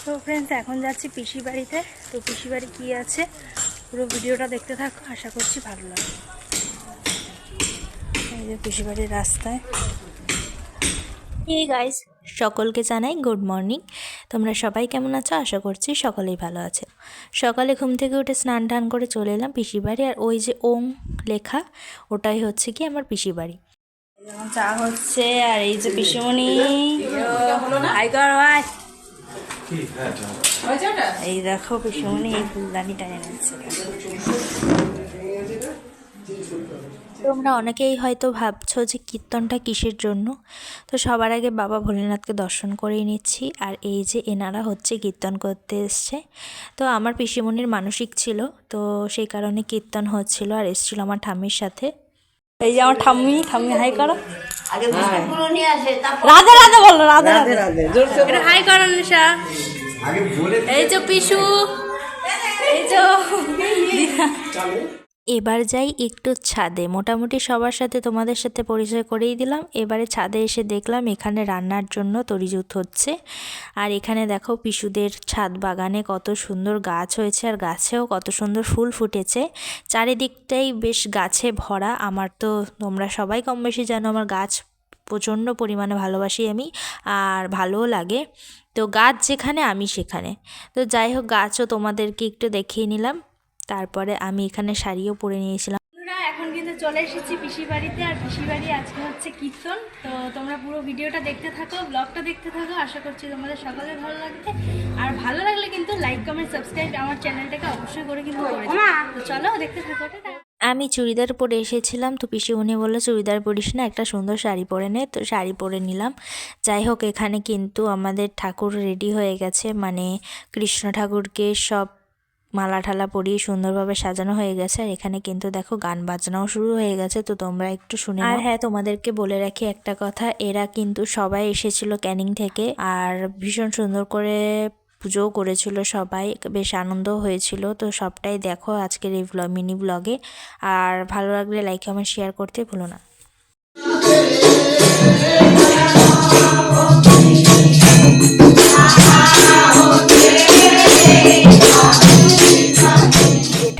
তো ফ্রেন্ডস এখন যাচ্ছি পিসি বাড়িতে। তো পিসি বাড়ি কী আছে পুরো ভিডিওটা দেখতে থাকো, আশা করছি ভালো লাগবে। এই যে পিসি বাড়ির রাস্তায়। হে গাইস, সকলকে জানাই গুড মর্নিং। তোমরা সবাই কেমন আছো? আশা করছি সকলেই ভালো আছো। সকালে ঘুম থেকে উঠে স্নান টান করে চলে এলাম পিসি বাড়ি। আর ওই যে ওম লেখা, ওটাই হচ্ছে কি আমার পিসি বাড়ি। যেমন চা হচ্ছে, আর এই যে পিসিমণি হাই কর ভাই। এই দেখো পিসিমণি এই ফুলদানিটা এনেছে। তোমরা অনেকেই হয়তো ভাবছো যে কীর্তনটা কিসের জন্য। তো সবার আগে বাবা ভোলেনাথকে দর্শন করেই নিচ্ছি। আর এই যে এনারা হচ্ছে কীর্তন করতে এসছে। তো আমার পিসিমণির মানসিক ছিল, তো সেই কারণে কীর্তন হচ্ছিল। আর এসেছিল আমার ঠাম্মির সাথে। এই যে আমার ঠাম্মি হাই করো। রাধে রাধে বলো, রাধে রাধে। এটা হাই করো নিশা। এই যে পিসু, এই যে এবার যাই একটু ছাদে। মোটামুটি সবার সাথে তোমাদের সাথে পরিচয় করেই দিলাম। এবারে ছাদে এসে দেখলাম এখানে রান্নার জন্য তরিজুত হচ্ছে। আর এখানে দেখো পিসুদের ছাদ বাগানে কত সুন্দর গাছ হয়েছে, আর গাছেও কত সুন্দর ফুল ফুটেছে। চারিদিকটাই বেশ গাছে ভরা। আমার তো তোমরা সবাই কম বেশি জানো আমার গাছ প্রচণ্ড পরিমাণে ভালোবাসি আমি, আর ভালোও লাগে। তো গাছ যেখানে আমি সেখানে। তো যাই হোক, গাছও তোমাদেরকে একটু দেখিয়ে নিলাম। তারপরে আমি এখানে শাড়িও পরে নিয়েছিলাম। এখন কিন্তু চলে এসেছি পিসি বাড়িতে। আর পিসি বাড়ি আজকে হচ্ছে কীর্তন। তো তোমরা পুরো ভিডিওটা দেখতে থাকো, ব্লগটা দেখতে থাকো, আশা করছি তোমাদের সকালে ভালো লাগবে। আর ভালো লাগলে কিন্তু লাইক কমেন্ট সাবস্ক্রাইব আমার চ্যানেলটাকে অবশ্যই করে কিন্তু করে দিও। তো চলো দেখতে থাকো। আমি চুড়িদার পরে এসেছিলাম, তো পিসিমণি বললো চুড়িদার পরিস না, একটা সুন্দর শাড়ি পরে নে। তো শাড়ি পরে নিলাম। যাই হোক, এখানে কিন্তু আমাদের ঠাকুর রেডি হয়ে গেছে, মানে কৃষ্ণ ঠাকুরকে সব মালা ঠালা পরিয়ে সুন্দরভাবে সাজানো হয়ে গেছে। আর এখানে কিন্তু দেখো গান বাজনাও শুরু হয়ে গেছে, তো তোমরা একটু শুনে। আর হ্যাঁ, তোমাদেরকে বলে রাখি একটা কথা, এরা কিন্তু সবাই এসেছিল ক্যানিং থেকে। আর ভীষণ সুন্দর করে পুজোও করেছিল সবাই, বেশ আনন্দ হয়েছিল। তো সবটাই দেখো আজকের এই মিনি ব্লগে। আর ভালো লাগলে লাইক কমেন্ট শেয়ার করতে ভুলো না।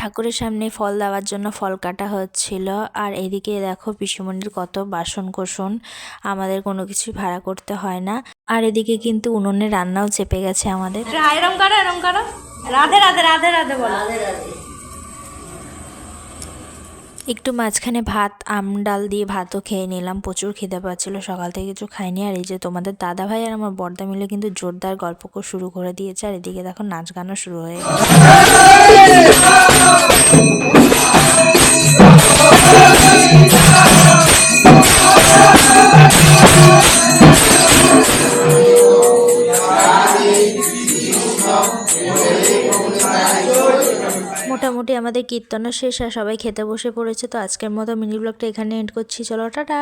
ঠাকুরের সামনে ফল দেওয়ার জন্য ফল কাটা হচ্ছিল। আর এদিকে দেখো পিসিমণির কত বাসন কোসন, আমাদের কোনো কিছু ভাড়া করতে হয় না। আর এদিকে কিন্তু উনুনে রান্নাও চেপে গেছে আমাদের। এরম করো, এরম করো। রাধে রাধে, রাধে রাধে বলো। একটু মাঝখানে ভাত, ডাল দিয়ে ভাতও খেয়ে নিলাম। প্রচুর খিদে পাচ্ছিল, সকাল থেকে কিছু খাইনি। আর এই যে তোমাদের দাদা ভাই আর আমার বর্দা মিলে কিন্তু জোরদার গল্প শুরু করে দিয়েছে। আর এদিকে দেখো নাচ গানও শুরু হয়ে গেছে। মোটামুটি আমাদের কীর্তনও শেষ, আর সবাই খেতে বসে পড়েছে। তো আজকের মতো মিনি ব্লগটা এখানে এন্ড করছি। চলো টাটা।